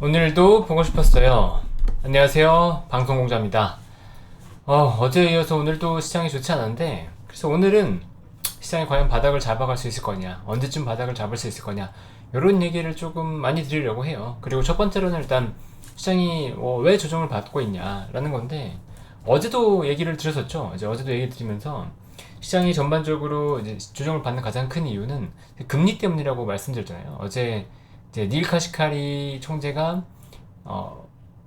오늘도 보고 싶었어요. 안녕하세요. 방송공자입니다. 어제에 이어서 오늘도 시장이 좋지 않은데, 그래서 오늘은 시장이 과연 바닥을 잡아갈 수 있을 거냐, 언제쯤 바닥을 잡을 수 있을 거냐, 이런 얘기를 조금 많이 드리려고 해요. 그리고 첫 번째로는 일단 시장이 왜 조정을 받고 있냐라는 건데, 어제도 얘기를 드렸었죠. 이제 어제도 얘기 드리면서 시장이 전반적으로 이제 조정을 받는 가장 큰 이유는 금리 때문이라고 말씀드렸잖아요. 어제 이제 닐 카시카리 총재가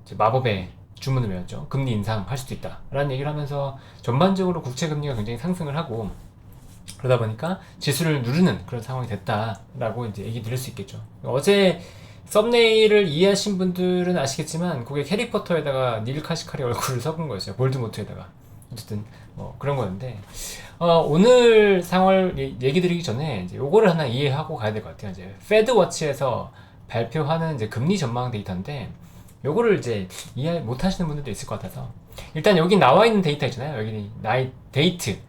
이제 마법의 주문을 외웠죠. 금리 인상할 수도 있다라는 얘기를 하면서 전반적으로 국채 금리가 굉장히 상승을 하고, 그러다 보니까 지수를 누르는 그런 상황이 됐다라고 이제 얘기 드릴 수 있겠죠. 어제 썸네일을 이해하신 분들은 아시겠지만 그게 해리포터에다가 닐 카시카리 얼굴을 섞은 거였어요. 볼드모트에다가. 어쨌든 그런 거였는데, 오늘 상황을 얘기 드리기 전에 이제 요거를 하나 이해하고 가야 될 것 같아요. 이제 페드워치에서 발표하는 이제 금리 전망 데이터인데, 요거를 이제 이해 못 하시는 분들도 있을 것 같아서, 일단 여기 나와 있는 데이터 있잖아요. 여기 나이 데이트,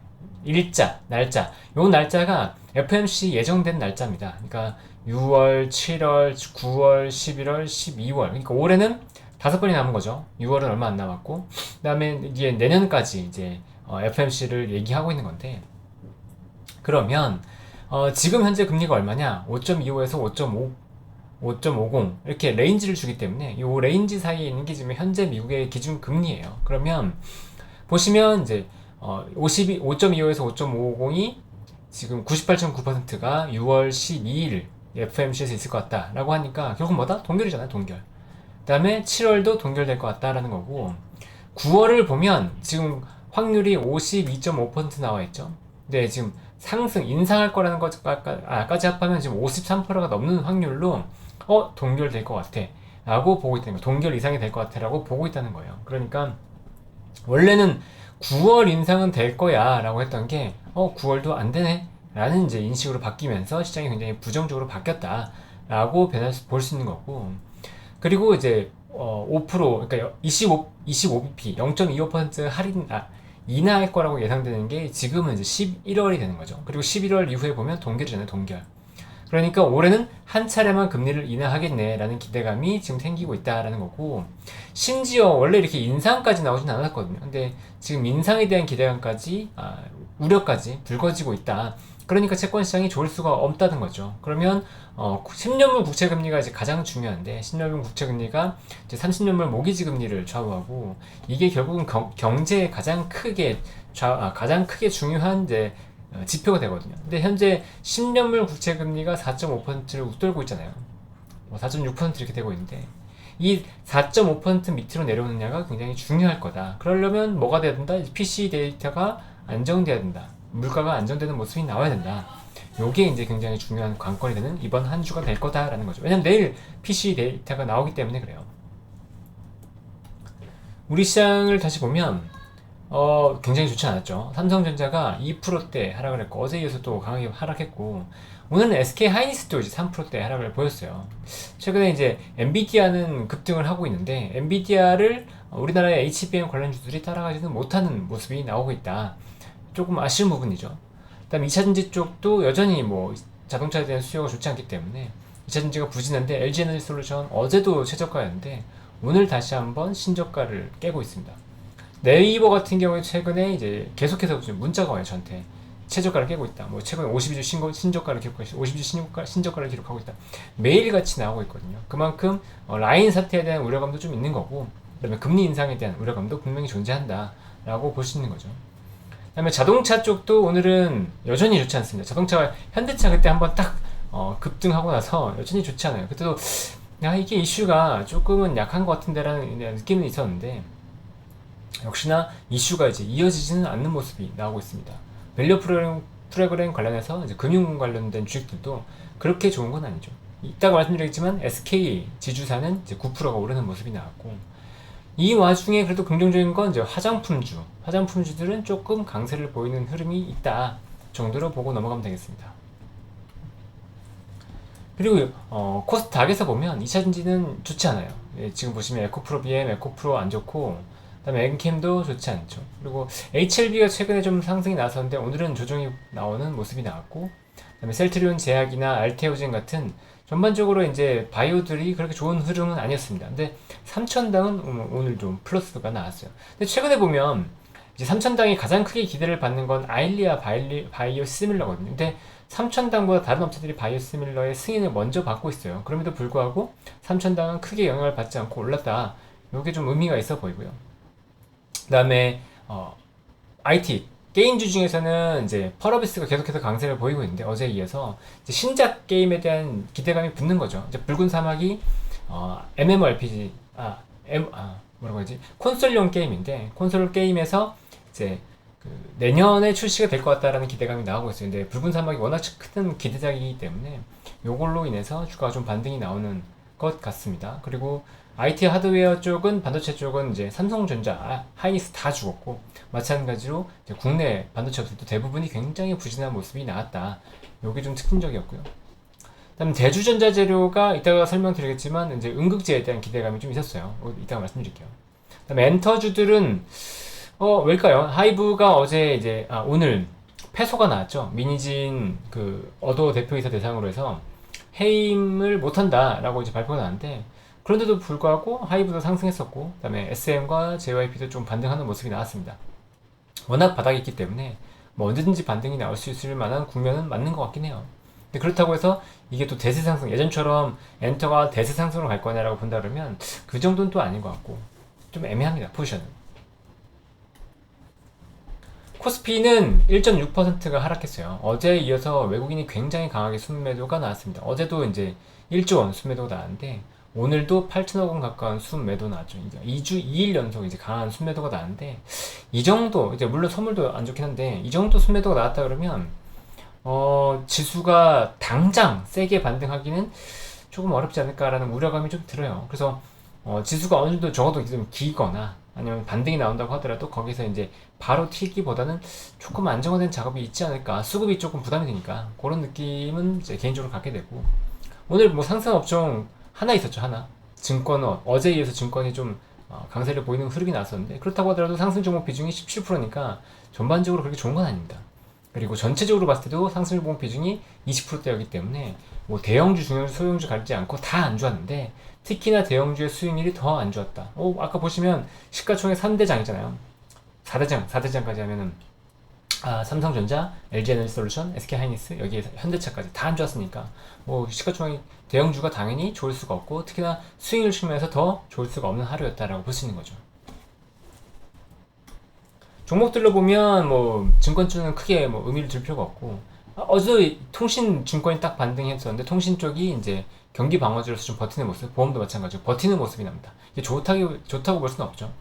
일자, 날짜. 요 날짜가 FMC 예정된 날짜입니다. 그러니까 6월, 7월, 9월, 11월, 12월. 그러니까 올해는 5번이 남은 거죠. 6월은 얼마 안 남았고, 그 다음에 이제 내년까지 이제 FMC를 얘기하고 있는 건데, 그러면 지금 현재 금리가 얼마냐? 5.25에서 5.50 이렇게 레인지를 주기 때문에 이 레인지 사이에 있는 게 지금 현재 미국의 기준 금리예요. 그러면 보시면 이제 5.25에서 5.50이 지금 98.9%가 6월 12일 FMC에서 있을 것 같다라고 하니까 결국 뭐다? 동결이잖아요, 동결. 그 다음에 7월도 동결될 것 같다라는 거고, 9월을 보면 지금 확률이 52.5% 나와 있죠. 근데 지금 상승, 인상할 거라는 것까지 합하면 지금 53%가 넘는 확률로 동결될 것 같아 라고 보고 있다는 거예요. 동결 이상이 될 것 같아 라고 보고 있다는 거예요. 그러니까 원래는 9월 인상은 될 거야 라고 했던 게 9월도 안 되네 라는 이제 인식으로 바뀌면서 시장이 굉장히 부정적으로 바뀌었다 라고 볼 수 있는 거고, 그리고 이제 5% 그러니까 25bp 0.25% 인하할 거라고 예상되는 게 지금은 이제 11월이 되는 거죠. 그리고 11월 이후에 보면 동결이잖아요, 동결. 그러니까 올해는 한 차례만 금리를 인하하겠네라는 기대감이 지금 생기고 있다라는 거고, 심지어 원래 이렇게 인상까지 나오진 않았거든요. 근데 지금 인상에 대한 기대감까지, 우려까지 불거지고 있다. 그러니까 채권 시장이 좋을 수가 없다는 거죠. 그러면 10년물 국채 금리가 이제 가장 중요한데, 10년물 국채 금리가 이제 30년물 모기지 금리를 좌우하고, 이게 결국은 경제에 가장 크게 중요한 이제 지표가 되거든요. 근데 현재 10년물 국채 금리가 4.5%를 웃돌고 있잖아요. 4.6% 이렇게 되고 있는데, 이 4.5% 밑으로 내려오느냐가 굉장히 중요할 거다. 그러려면 뭐가 돼야 된다? PC 데이터가 안정돼야 된다. 물가가 안정되는 모습이 나와야 된다. 요게 이제 굉장히 중요한 관건이 되는 이번 한 주가 될 거다라는 거죠. 왜냐면 내일 PC 데이터가 나오기 때문에 그래요. 우리 시장을 다시 보면 굉장히 좋지 않았죠. 삼성전자가 2%대 하락을 했고, 어제 이어서 또 강하게 하락했고, 오늘은 SK 하이닉스도 이제 3%대 하락을 보였어요. 최근에 이제 엔비디아는 급등을 하고 있는데, 엔비디아를 우리나라의 HBM 관련주들이 따라가지는 못하는 모습이 나오고 있다. 조금 아쉬운 부분이죠. 그 다음에 2차전지 쪽도 여전히 뭐 자동차에 대한 수요가 좋지 않기 때문에 2차전지가 부진한데, LG에너지솔루션 어제도 최저가였는데 오늘 다시 한번 신저가를 깨고 있습니다. 네이버 같은 경우에 최근에 이제 계속해서 문자가 와요, 저한테. 최저가를 깨고 있다. 뭐 최근 52주 신저가를 기록하고 있다. 52주 신저가를 기록하고 있다. 매일같이 나오고 있거든요. 그만큼 라인 사태에 대한 우려감도 좀 있는 거고, 그다음에 금리 인상에 대한 우려감도 분명히 존재한다라고 볼 수 있는 거죠. 그다음에 자동차 쪽도 오늘은 여전히 좋지 않습니다. 자동차가 현대차 그때 한번 딱 급등하고 나서 여전히 좋지 않아요. 그때도 이게 이슈가 조금은 약한 것 같은데라는 느낌은 있었는데, 역시나 이슈가 이제 이어지지는 않는 모습이 나오고 있습니다. 밸류 프로그램 관련해서 이제 금융 관련된 주식들도 그렇게 좋은 건 아니죠. 이따가 말씀드리겠지만 SK 지주사는 이제 9%가 오르는 모습이 나왔고, 이 와중에 그래도 긍정적인 건 이제 화장품주들은 조금 강세를 보이는 흐름이 있다 정도로 보고 넘어가면 되겠습니다. 그리고 코스닥에서 보면 2차전지는 좋지 않아요. 지금 보시면 에코프로 BM, 에코프로 안 좋고, 그다음에 엔캠도 좋지 않죠. 그리고 HLB가 최근에 좀 상승이 나섰는데 오늘은 조정이 나오는 모습이 나왔고, 그다음에 셀트리온 제약이나 알테오젠 같은 전반적으로 이제 바이오들이 그렇게 좋은 흐름은 아니었습니다. 근데 3천당은 오늘 좀 플러스가 나왔어요. 근데 최근에 보면 이제 3천당이 가장 크게 기대를 받는 건 아일리아 바이오 시밀러거든요. 근데 3천당보다 다른 업체들이 바이오 시밀러의 승인을 먼저 받고 있어요. 그럼에도 불구하고 3천당은 크게 영향을 받지 않고 올랐다. 이게 좀 의미가 있어 보이고요. 그 다음에 IT 게임주 중에서는 이제 펄어비스가 계속해서 강세를 보이고 있는데 어제에 이어서 이제 신작 게임에 대한 기대감이 붙는 거죠. 이제 붉은 사막이 MMORPG 뭐라고 하지? 콘솔용 게임인데 콘솔 게임에서 이제 그 내년에 출시가 될 것 같다라는 기대감이 나오고 있어요. 근데 붉은 사막이 워낙 큰 기대작이기 때문에 요걸로 인해서 주가가 좀 반등이 나오는 것 같습니다. 그리고 IT 하드웨어 쪽은 반도체 쪽은 이제 삼성전자, 하이닉스 다 죽었고 마찬가지로 이제 국내 반도체 업체도 대부분이 굉장히 부진한 모습이 나왔다. 요게 좀 특징적이었고요. 그다음 대주전자재료가 이따가 설명드리겠지만 이제 응급제에 대한 기대감이 좀 있었어요. 이따가 말씀드릴게요. 그다음에 엔터주들은 왜일까요? 하이브가 어제 이제 오늘 패소가 나왔죠. 미니진 그 어도 대표이사 대상으로 해서 해임을 못한다라고 이제 발표가 나왔는데 그런데도 불구하고 하이브도 상승했었고 그다음에 SM과 JYP도 좀 반등하는 모습이 나왔습니다. 워낙 바닥이 있기 때문에 뭐 언제든지 반등이 나올 수 있을 만한 국면은 맞는 것 같긴 해요. 근데 그렇다고 해서 이게 또 대세 상승 예전처럼 엔터가 대세 상승으로 갈 거냐라고 본다 그러면 그 정도는 또 아닌 것 같고 좀 애매합니다. 포지션은. 코스피는 1.6%가 하락했어요. 어제에 이어서 외국인이 굉장히 강하게 순매도가 나왔습니다. 어제도 이제 1조 원 순매도가 나왔는데 오늘도 8천억 원 가까운 순매도 나왔죠. 2일 연속 이제 강한 순매도가 나왔는데 이 정도 이제 물론 선물도 안 좋긴 한데 이 정도 순매도가 나왔다 그러면 지수가 당장 세게 반등하기는 조금 어렵지 않을까라는 우려감이 좀 들어요. 그래서 지수가 어느 정도 적어도 좀 기거나 아니면 반등이 나온다고 하더라도 거기서 이제 바로 튀기보다는 조금 안정화된 작업이 있지 않을까. 수급이 조금 부담이 되니까 그런 느낌은 이제 개인적으로 갖게 되고 오늘 뭐 상승 업종 하나 있었죠. 하나 증권은 어제에 이어서 증권이 좀 강세를 보이는 흐름이 나왔었는데 그렇다고 하더라도 상승 종목 비중이 17%니까 전반적으로 그렇게 좋은 건 아닙니다. 그리고 전체적으로 봤을 때도 상승 종목 비중이 20%대였기 때문에 뭐 대형주, 중형주, 소형주 가리지 않고 다 안 좋았는데 특히나 대형주의 수익률이 더 안 좋았다. 아까 보시면 시가총액 3대장이잖아요. 4대장까지 하면은 삼성전자, LG에너지솔루션, SK하이닉스, 여기에 현대차까지 다 안 좋았으니까 뭐 시가총액 대형주가 당연히 좋을 수가 없고 특히나 수익률 측면에서 더 좋을 수가 없는 하루였다라고 볼 수 있는 거죠. 종목들로 보면 뭐 증권주는 크게 뭐 의미를 둘 필요가 없고 어제 통신 증권이 딱 반등했었는데 통신 쪽이 이제 경기 방어주로서 좀 버티는 모습, 보험도 마찬가지로 버티는 모습이 납니다. 이게 좋다고 볼 수는 없죠.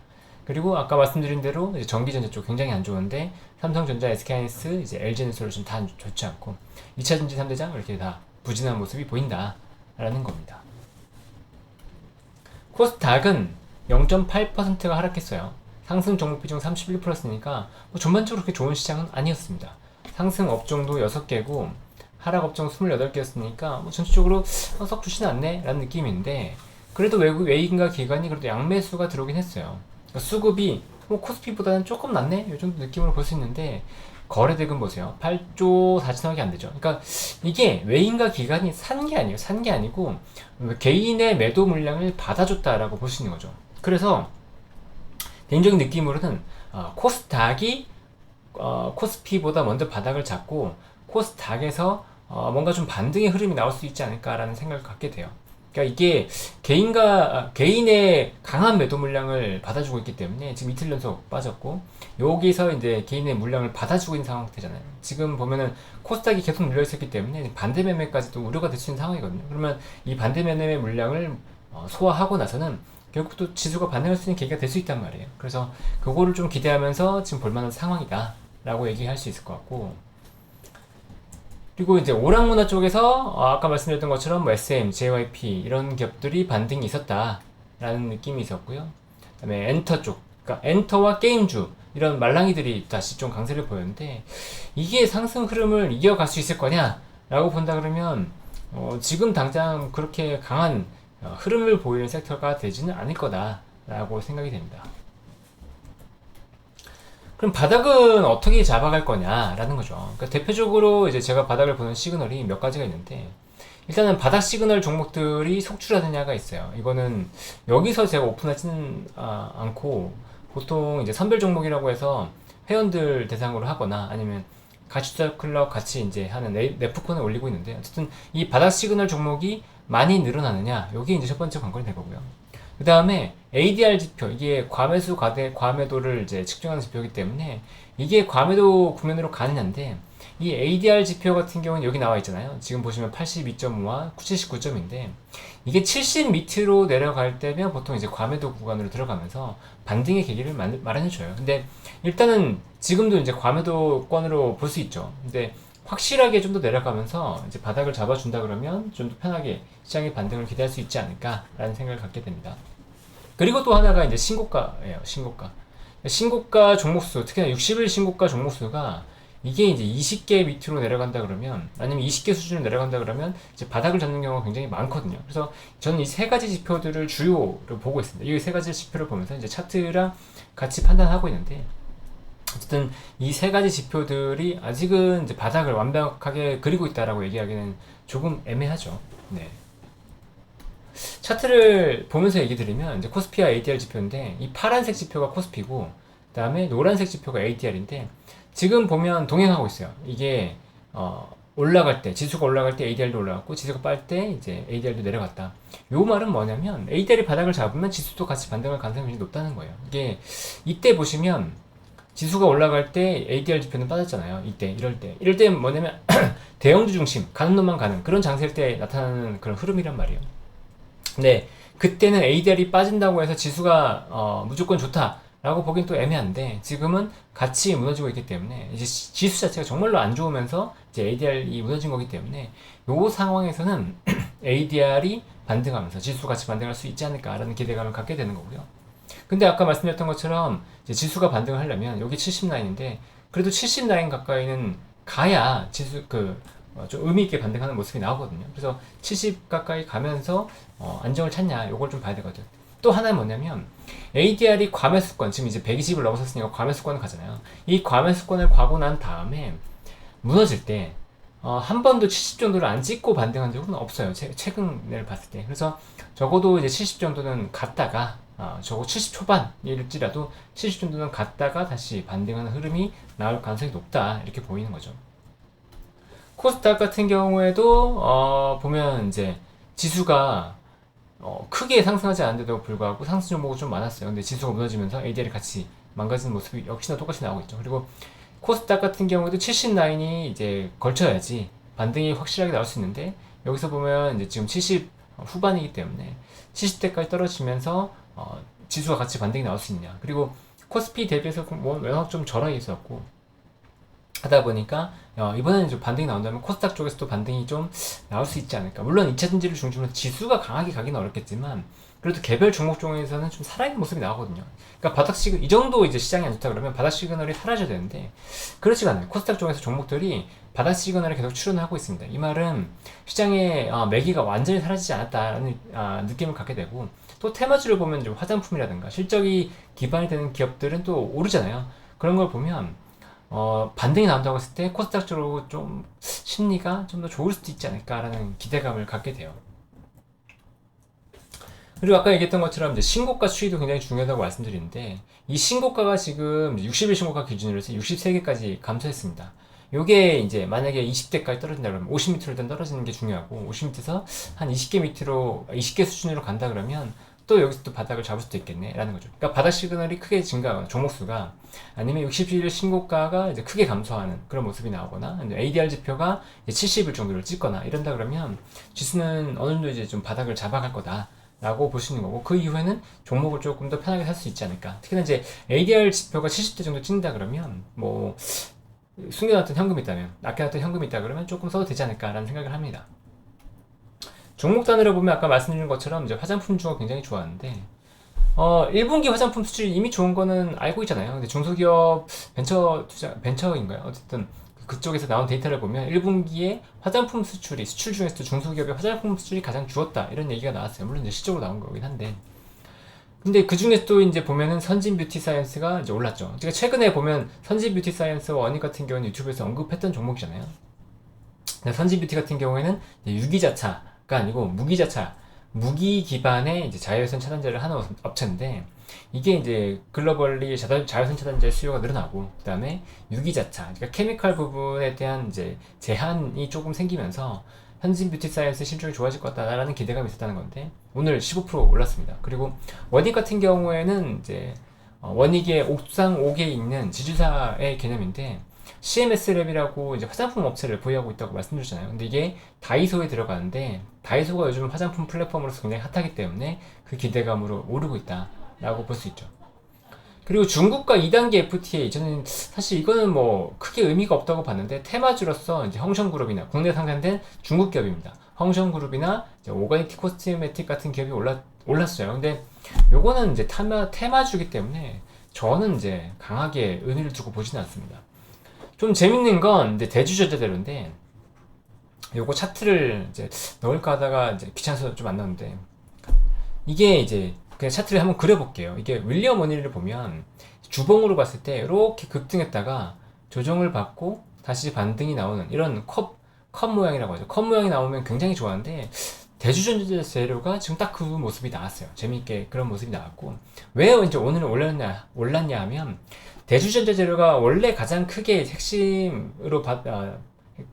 그리고 아까 말씀드린 대로 이제 전기전자 쪽 굉장히 안 좋은데 삼성전자, SK하이닉스, 이제 LG에너지솔루션 다 좋지 않고 2차전지 3대장 이렇게 다 부진한 모습이 보인다라는 겁니다. 코스닥은 0.8%가 하락했어요. 상승 종목 비중 31%였으니까 뭐 전반적으로 그렇게 좋은 시장은 아니었습니다. 상승 업종도 6개고 하락 업종 28개였으니까 뭐 전체적으로 썩 좋지는 않네 라는 느낌인데 그래도 외국인과 기관이 그래도 양매수가 들어오긴 했어요. 그러니까 수급이 뭐 코스피보다는 조금 낫네 이 정도 느낌으로 볼 수 있는데 거래대금 보세요. 8조 4천억이 안 되죠. 그러니까 이게 외인과 기관이 산 게 아니에요. 산 게 아니고 개인의 매도 물량을 받아줬다라고 볼 수 있는 거죠. 그래서 개인적인 느낌으로는 코스닥이 코스피보다 먼저 바닥을 잡고 코스닥에서 뭔가 좀 반등의 흐름이 나올 수 있지 않을까라는 생각을 갖게 돼요. 그러니까 이게 개인의 강한 매도 물량을 받아주고 있기 때문에 지금 이틀 연속 빠졌고 여기서 이제 개인의 물량을 받아주고 있는 상태잖아요. 지금 보면은 코스닥이 계속 눌려 있었기 때문에 반대 매매까지도 우려가 될 수 있는 상황이거든요. 그러면 이 반대 매매 물량을 소화하고 나서는 결국 또 지수가 반등할 수 있는 계기가 될 수 있단 말이에요. 그래서 그거를 좀 기대하면서 지금 볼만한 상황이다 라고 얘기할 수 있을 것 같고 그리고 이제 오락문화 쪽에서 아까 말씀드렸던 것처럼 뭐 SM, JYP 이런 기업들이 반등이 있었다라는 느낌이 있었고요. 그다음에 엔터 쪽, 그러니까 엔터와 게임주 이런 말랑이들이 다시 좀 강세를 보였는데 이게 상승 흐름을 이어갈 수 있을 거냐라고 본다 그러면 지금 당장 그렇게 강한 흐름을 보이는 섹터가 되지는 않을 거다라고 생각이 됩니다. 그럼 바닥은 어떻게 잡아갈 거냐라는 거죠. 그러니까 대표적으로 이제 제가 바닥을 보는 시그널이 몇 가지가 있는데 일단은 바닥 시그널 종목들이 속출하느냐가 있어요. 이거는 여기서 제가 오픈하지는 않고 보통 이제 선별 종목이라고 해서 회원들 대상으로 하거나 아니면 가축사 클럽 같이 이제 하는 네프콘에 올리고 있는데, 어쨌든 이 바닥 시그널 종목이 많이 늘어나느냐, 여기 이제 첫 번째 관건이 될 거고요. 그 다음에 ADR 지표, 이게 과매수 과매도를 이제 측정하는 지표이기 때문에 이게 과매도 국면으로 가느냐인데, 이 ADR 지표 같은 경우는 여기 나와 있잖아요. 지금 보시면 82.5와 79점인데 이게 70 밑으로 내려갈 때면 보통 이제 과매도 구간으로 들어가면서 반등의 계기를 마련해줘요. 근데 일단은 지금도 이제 과매도권으로 볼 수 있죠. 근데 확실하게 좀 더 내려가면서 이제 바닥을 잡아준다 그러면 좀 더 편하게 시장의 반등을 기대할 수 있지 않을까라는 생각을 갖게 됩니다. 그리고 또 하나가 이제 신고가예요. 신고가 종목수, 특히나 60일 신고가 종목수가 이게 이제 20개 밑으로 내려간다 그러면, 아니면 20개 수준으로 내려간다 그러면 이제 바닥을 잡는 경우가 굉장히 많거든요. 그래서 저는 이 세 가지 지표들을 주요로 보고 있습니다. 이 세 가지 지표를 보면서 이제 차트랑 같이 판단하고 있는데, 어쨌든 이 세 가지 지표들이 아직은 이제 바닥을 완벽하게 그리고 있다라고 얘기하기는 조금 애매하죠. 네. 차트를 보면서 얘기 드리면 이제 코스피와 ADR 지표인데, 이 파란색 지표가 코스피고 그 다음에 노란색 지표가 ADR인데, 지금 보면 동행하고 있어요. 이게 올라갈 때, 지수가 올라갈 때 ADR도 올라갔고, 지수가 빨 때 이제 ADR도 내려갔다. 요 말은 뭐냐면 ADR이 바닥을 잡으면 지수도 같이 반등할 가능성이 굉장히 높다는 거예요. 이게 이때 보시면 지수가 올라갈 때 ADR 지표는 빠졌잖아요. 이럴 때 뭐냐면 대형주 중심, 가는 놈만 가는 그런 장세일 때 나타나는 그런 흐름이란 말이에요. 근데 그때는 ADR이 빠진다고 해서 지수가 무조건 좋다라고 보긴 또 애매한데, 지금은 같이 무너지고 있기 때문에 이제 지수 자체가 정말로 안 좋으면서 이제 ADR이 무너진 거기 때문에 요 상황에서는 ADR이 반등하면서 지수 같이 반등할 수 있지 않을까라는 기대감을 갖게 되는 거고요. 근데 아까 말씀드렸던 것처럼 이제 지수가 반등을 하려면 여기 70 라인인데, 그래도 70 라인 가까이는 가야 지수 좀 의미 있게 반등하는 모습이 나오거든요. 그래서 70 가까이 가면서 안정을 찾냐, 요걸 좀 봐야 되거든. 또 하나는 뭐냐면 ADR이 과매수권, 지금 이제 120을 넘어섰으니까 과매수권을 가잖아요. 이 과매수권을 가고 난 다음에 무너질 때 한 번도 70 정도를 안 찍고 반등한 적은 없어요. 최근을 봤을 때. 그래서 적어도 이제 70 정도는 갔다가 적어도 70 초반일지라도 70 정도는 갔다가 다시 반등하는 흐름이 나올 가능성이 높다, 이렇게 보이는 거죠. 코스닥 같은 경우에도 보면 이제 지수가 크게 상승하지 않는데도 불구하고 상승 종목은 좀 많았어요. 근데 지수가 무너지면서 ADR이 같이 망가지는 모습이 역시나 똑같이 나오고 있죠. 그리고 코스닥 같은 경우에도 70 라인이 이제 걸쳐야지 반등이 확실하게 나올 수 있는데, 여기서 보면 이제 지금 70 후반이기 때문에 70대까지 떨어지면서 지수가 같이 반등이 나올 수 있냐. 그리고 코스피 대비해서 워낙 좀 저렴해 있었고 하다 보니까 이번에는 좀 반등이 나온다면 코스닥 쪽에서도 반등이 좀 나올 수 있지 않을까. 물론 2차 전지를 중심으로 지수가 강하게 가기는 어렵겠지만 그래도 개별 종목 중에서는 좀 살아있는 모습이 나오거든요. 그러니까 바닥 시그널, 이 정도 이제 시장이 안 좋다 그러면 바닥 시그널이 사라져야 되는데 그렇지가 않아요. 코스닥 쪽에서 종목들이 바닥 시그널을 계속 출현하고 있습니다. 이 말은 시장의 매기가 완전히 사라지지 않았다는 느낌을 갖게 되고, 또 테마주를 보면 좀 화장품이라든가 실적이 기반이 되는 기업들은 또 오르잖아요. 그런 걸 보면 반등이 나온다고 했을 때 코스닥 쪽으로 좀 심리가 좀 더 좋을 수도 있지 않을까라는 기대감을 갖게 돼요. 그리고 아까 얘기했던 것처럼 이제 신고가 추이도 굉장히 중요하다고 말씀드리는데, 이 신고가가 지금 60일 신고가 기준으로 해서 63개까지 감소했습니다. 요게 이제 만약에 20대까지 떨어진다 그러면 50m로 일단 떨어지는 게 중요하고, 50m에서 한 20개 수준으로 간다 그러면 또 여기서 또 바닥을 잡을 수도 있겠네 라는 거죠. 그러니까 바닥 시그널이 크게 증가하거나 종목수가, 아니면 60일 신고가가 이제 크게 감소하는 그런 모습이 나오거나, ADR 지표가 이제 70일 정도를 찍거나 이런다 그러면 지수는 어느 정도 이제 좀 바닥을 잡아갈 거다 라고 보시는 거고, 그 이후에는 종목을 조금 더 편하게 살 수 있지 않을까. 특히나 이제 ADR 지표가 70대 정도 찍는다 그러면 뭐 숨겨놨던 현금이 있다면, 아껴놨던 현금이 있다 그러면 조금 써도 되지 않을까라는 생각을 합니다. 종목 단위로 보면 아까 말씀드린 것처럼 이제 화장품 주가 굉장히 좋았는데 1분기 화장품 수출이 이미 좋은 거는 알고 있잖아요. 근데 중소기업 벤처인가요? 어쨌든 그쪽에서 나온 데이터를 보면 1분기에 화장품 수출 중에서도 중소기업의 화장품 수출이 가장 줄었다, 이런 얘기가 나왔어요. 물론 이제 실적으로 나온 거긴 한데, 근데 그 중에서 또 이제 보면은 선진 뷰티 사이언스가 이제 올랐죠. 제가 최근에 보면 선진 뷰티 사이언스와 원익 같은 경우는 유튜브에서 언급했던 종목이잖아요. 선진뷰티 같은 경우에는 이제 유기자차가 아니고 무기자차, 무기 기반의 이제 자외선 차단제를 하는 업체인데, 이게 이제 글로벌리 자외선 차단제 수요가 늘어나고, 그 다음에 유기자차, 그러니까 케미컬 부분에 대한 이제 제한이 조금 생기면서 현진 뷰티 사이언스 실적이 좋아질 것 같다라는 기대감이 있었다는 건데, 오늘 15% 올랐습니다. 그리고 원익 같은 경우에는 이제 원익의 옥상 5개 있는 지주사의 개념인데, CMS랩이라고 이제 화장품 업체를 보유하고 있다고 말씀드렸잖아요. 근데 이게 다이소에 들어가는데, 다이소가 요즘 화장품 플랫폼으로서 굉장히 핫하기 때문에 그 기대감으로 오르고 있다라고 볼 수 있죠. 그리고 중국과 2단계 FTA, 저는 사실 이거는 뭐 크게 의미가 없다고 봤는데, 테마주로서 이제 헝성그룹이나 국내 상장된 중국 기업입니다. 헝성그룹이나 오가닉 코스메틱 같은 기업이 올랐어요. 근데 요거는 이제 테마주기 때문에 저는 이제 강하게 의미를 두고 보지는 않습니다. 좀 재밌는 건 이제 대주전자재료인데, 요거 차트를 이제 넣을까 하다가 이제 귀찮아서 좀 안 넣었는데, 이게 이제 그냥 차트를 한번 그려볼게요. 이게 윌리엄 원힐을 보면 주봉으로 봤을 때 이렇게 급등했다가 조정을 받고 다시 반등이 나오는 이런 컵 모양이라고 하죠. 컵 모양이 나오면 굉장히 좋아하는데, 대주전자 재료가 지금 딱 그 모습이 나왔어요. 재미있게 그런 모습이 나왔고, 왜 이제 오늘 올랐냐 하면, 대주전자 재료가 원래 가장 크게 핵심으로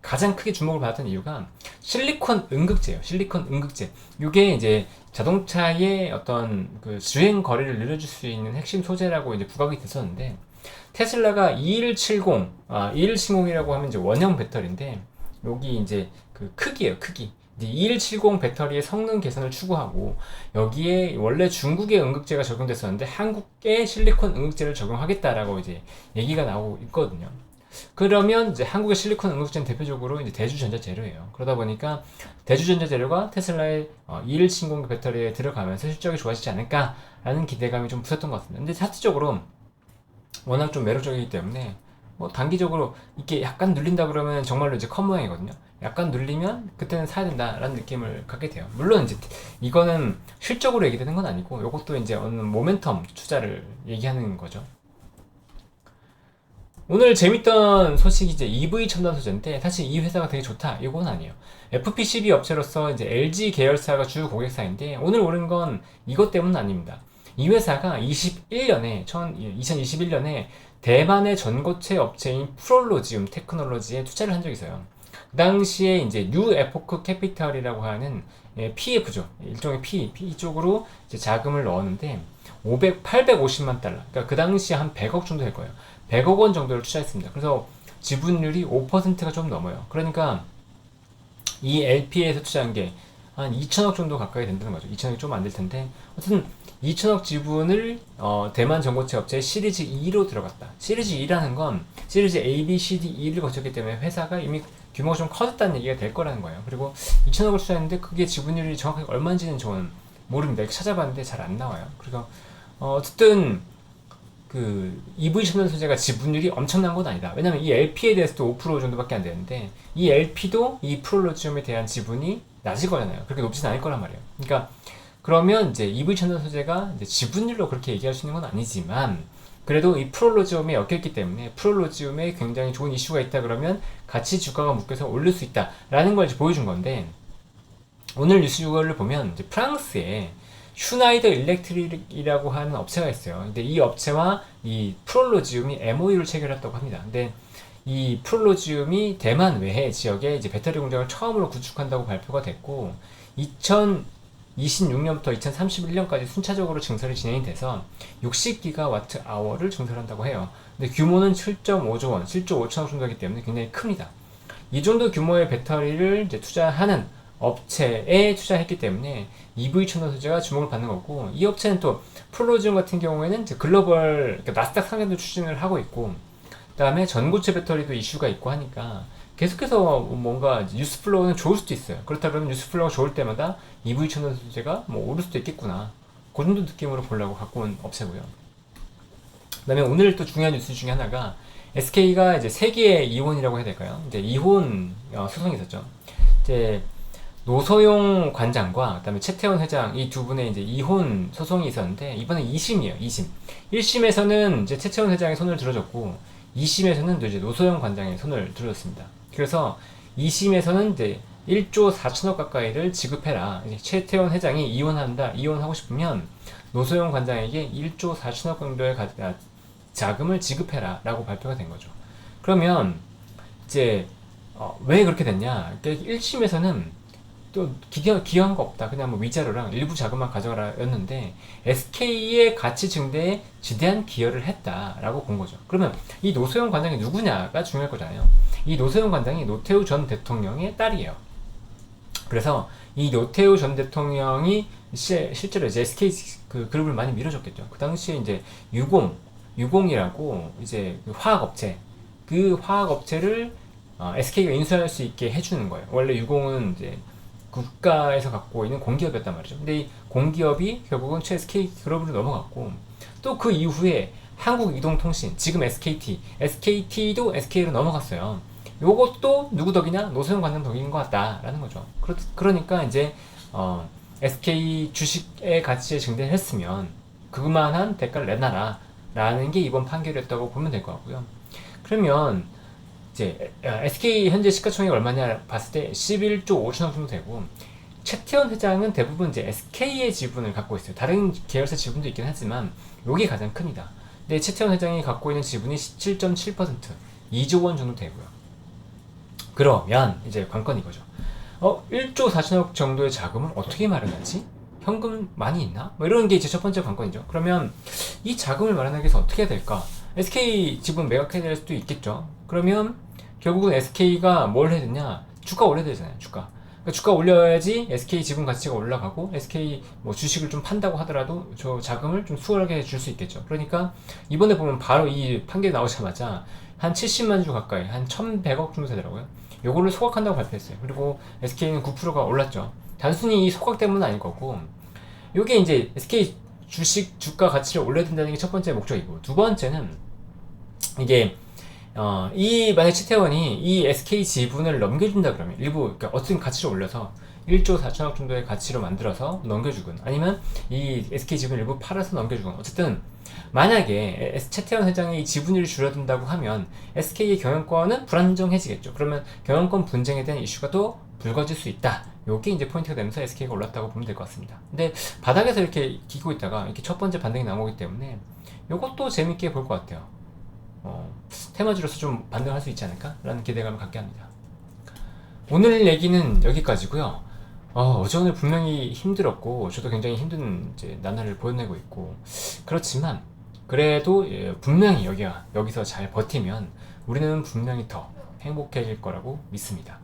가장 크게 주목을 받았던 이유가 실리콘 응급제예요. 실리콘 응급제. 이게 이제 자동차의 어떤 그 주행 거리를 늘려줄 수 있는 핵심 소재라고 이제 부각이 됐었는데, 테슬라가 2170이라고 하면 이제 원형 배터리인데, 여기 이제 그 크기예요, 크기. 2170 배터리의 성능 개선을 추구하고, 여기에 원래 중국의 응급제가 적용됐었는데 한국의 실리콘 응급제를 적용하겠다라고 이제 얘기가 나오고 있거든요. 그러면 이제 한국의 실리콘 응급제는 대표적으로 이제 대주전자 재료예요. 그러다 보니까 대주전자 재료가 테슬라의 2170 배터리에 들어가면서 실적이 좋아지지 않을까라는 기대감이 좀 붙었던 것 같습니다. 근데 차트적으로 워낙 좀 매력적이기 때문에 뭐 단기적으로 이게 약간 눌린다 그러면 정말로 이제 컵 모양이거든요. 약간 눌리면 그때는 사야 된다라는 느낌을 갖게 돼요. 물론 이제 이거는 실적으로 얘기되는 건 아니고, 이것도 이제 어느 모멘텀 투자를 얘기하는 거죠. 오늘 재밌던 소식이 이제 EV 첨단 소재인데, 사실 이 회사가 되게 좋다 이건 아니에요. FPCB 업체로서 이제 LG 계열사가 주 고객사인데, 오늘 오른 건 이것 때문은 아닙니다. 이 회사가 2021년에 대만의 전고체 업체인 프롤로지움 테크놀로지에 투자를 한 적이 있어요. 그 당시에 이제 뉴 에포크 캐피탈이라고 하는 PF죠. 일종의 P 쪽으로 이제 자금을 넣었는데, 850만 달러. 그러니까 그 당시에 한 100억 정도 될 거예요. 100억 원 정도를 투자했습니다. 그래서 지분율이 5%가 좀 넘어요. 그러니까 이 LP에서 투자한 게 한 2천억 정도 가까이 된다는 거죠. 2천억이 좀 안 될 텐데, 어쨌든 2천억 지분을 대만 전고체 업체 시리즈 E로 들어갔다. 시리즈 E라는 건 시리즈 A, B, C, D, E를 거쳤기 때문에 회사가 이미 규모가 좀 커졌다는 얘기가 될 거라는 거예요. 그리고 2천억을 투자했는데 그게 지분율이 정확하게 얼마인지는 저는 모릅니다. 이렇게 찾아봤는데 잘 안 나와요. 그래서 어쨌든 그 EV 첨단 소재가 지분율이 엄청난 건 아니다. 왜냐면 이 LP에 대해서도 5% 정도밖에 안 되는데, 이 LP도 이 프롤로지움에 대한 지분이 낮을 거잖아요. 그렇게 높진 않을 거란 말이에요. 그러니까 그러면 이제 EV 첨단 소재가 이제 지분율로 그렇게 얘기할 수 있는 건 아니지만, 그래도 이 프롤로지움에 엮였기 때문에 프롤로지움에 굉장히 좋은 이슈가 있다 그러면 같이 주가가 묶여서 오를 수 있다라는 걸 이제 보여준 건데, 오늘 뉴스를 보면 이제 프랑스에 슈나이더 일렉트릭이라고 하는 업체가 있어요. 근데 이 업체와 이 프롤로지움이 MOU를 체결했다고 합니다. 근데 이 프롤로지움이 대만 외해 지역에 이제 배터리 공장을 처음으로 구축한다고 발표가 됐고, 2026년부터 2031년까지 순차적으로 증설이 진행이 돼서 60기가와트 아워를 증설한다고 해요. 근데 규모는 7.5조 원, 7조 5천억 정도이기 때문에 굉장히 큽니다. 이 정도 규모의 배터리를 이제 투자하는 업체에 투자했기 때문에 EV 첨단 소재가 주목을 받는 거고, 이 업체는 또 프롤로지움 같은 경우에는 이제 글로벌 그러니까 나스닥 상장도 추진을 하고 있고, 그 다음에 전고체 배터리도 이슈가 있고 하니까 계속해서 뭔가 뉴스 플로우는 좋을 수도 있어요. 그렇다 그러면 뉴스 플로우가 좋을 때마다 EV 첨단 소재가 뭐 오를 수도 있겠구나, 그 정도 느낌으로 보려고 갖고 온 업체고요. 그 다음에 오늘 또 중요한 뉴스 중에 하나가 SK가 이제 세계 이혼이라고 해야 될까요? 이제 이혼 소송이 있었죠. 이제 노소용 관장과 그다음에 최태원 회장 이 두 분의 이제 이혼 소송이 있었는데, 이번에 2심이에요. 2심. 1심에서는 이제 최태원 회장의 손을 들어줬고, 2심에서는 또 이제 노소용 관장의 손을 들어줬습니다. 그래서 2심에서는 이제 1조 4천억 가까이를 지급해라. 이제 최태원 회장이 이혼하고 싶으면 노소영 관장에게 1조 4천억 정도의 자금을 지급해라 라고 발표가 된 거죠. 그러면 이제 왜 그렇게 됐냐? 그러니까 1심에서는 또 기여한 거 없다. 그냥 뭐 위자료랑 일부 자금만 가져가라 였는데 SK의 가치 증대에 지대한 기여를 했다라고 본 거죠. 그러면 이 노소영 관장이 누구냐가 중요할 거잖아요. 이 노소영 관장이 노태우 전 대통령의 딸이에요. 그래서 이 노태우 전 대통령이 실제로 이제 SK 그 그룹을 많이 밀어줬겠죠. 그 당시에 이제 유공이라고 이제 그 화학업체를 SK가 인수할 수 있게 해주는 거예요. 원래 유공은 이제 국가에서 갖고 있는 공기업이었단 말이죠. 근데 이 공기업이 결국은 SK 그룹으로 넘어갔고 또 그 이후에 한국이동통신, 지금 SKT도 SK로 넘어갔어요. 요것도 누구 덕이냐? 노소영 관장 덕인 것 같다라는 거죠. 그러니까 이제 SK 주식의 가치에 증대를 했으면 그만한 대가를 내놔라라는 게 이번 판결이었다고 보면 될 것 같고요. 그러면 이제 SK 현재 시가총액이 얼마냐 봤을 때 11조 5천억 정도 되고 최태원 회장은 대부분 이제 SK의 지분을 갖고 있어요. 다른 계열사 지분도 있긴 하지만 이게 가장 큽니다. 근데 최태원 회장이 갖고 있는 지분이 17.7% 2조 원 정도 되고요. 그러면 이제 관건이 이거죠. 1조 4천억 정도의 자금을 어떻게 마련하지? 현금 많이 있나? 뭐 이런 게 이제 첫 번째 관건이죠. 그러면 이 자금을 마련하기 위해서 어떻게 해야 될까? SK 지분 매각해야 될 수도 있겠죠. 그러면 결국은 SK가 뭘 해야 되냐? 주가 올려야 되잖아요. 그러니까 주가 올려야지 SK 지분 가치가 올라가고 SK 뭐 주식을 좀 판다고 하더라도 저 자금을 좀 수월하게 줄 수 있겠죠. 그러니까 이번에 보면 바로 이 판결이 나오자마자 한 70만 주 가까이 한 1,100억 정도 되더라고요. 요거를 소각한다고 발표했어요. 그리고 SK는 9%가 올랐죠. 단순히 이 소각 때문은 아닐 거고 요게 이제 SK 주가 가치를 올려야 된다는 게 첫 번째 목적이고 두 번째는 이게 만약 최태원이 이 SK 지분을 넘겨준다 그러면 일부 그러니까 어떤 가치를 올려서 1조 4천억 정도의 가치로 만들어서 넘겨주건 아니면 이 SK 지분을 일부 팔아서 넘겨주건 어쨌든 만약에 최태원 회장의 이 지분율이 줄어든다고 하면 SK의 경영권은 불안정해지겠죠. 그러면 경영권 분쟁에 대한 이슈가 또 불거질 수 있다. 요게 이제 포인트가 되면서 SK가 올랐다고 보면 될 것 같습니다. 근데 바닥에서 이렇게 기고 있다가 이렇게 첫 번째 반등이 나오기 때문에 요것도 재밌게 볼 것 같아요. 테마주로서 좀 반등할 수 있지 않을까? 라는 기대감을 갖게 합니다. 오늘 얘기는 여기까지고요. 어제 오늘 분명히 힘들었고 저도 굉장히 힘든 이제 나날을 보내고 있고 그렇지만 그래도 분명히 여기서 잘 버티면 우리는 분명히 더 행복해질 거라고 믿습니다.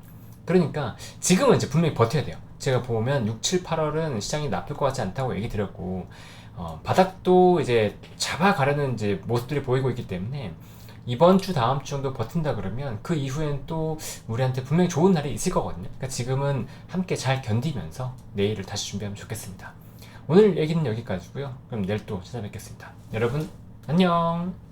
그러니까 지금은 이제 분명히 버텨야 돼요. 제가 보면 6, 7, 8월은 시장이 나쁠 것 같지 않다고 얘기 드렸고 바닥도 이제 잡아가려는 이제 모습들이 보이고 있기 때문에 이번 주 다음 주 정도 버틴다 그러면 그 이후엔 또 우리한테 분명히 좋은 날이 있을 거거든요. 그러니까 지금은 함께 잘 견디면서 내일을 다시 준비하면 좋겠습니다. 오늘 얘기는 여기까지고요. 그럼 내일 또 찾아뵙겠습니다. 여러분 안녕.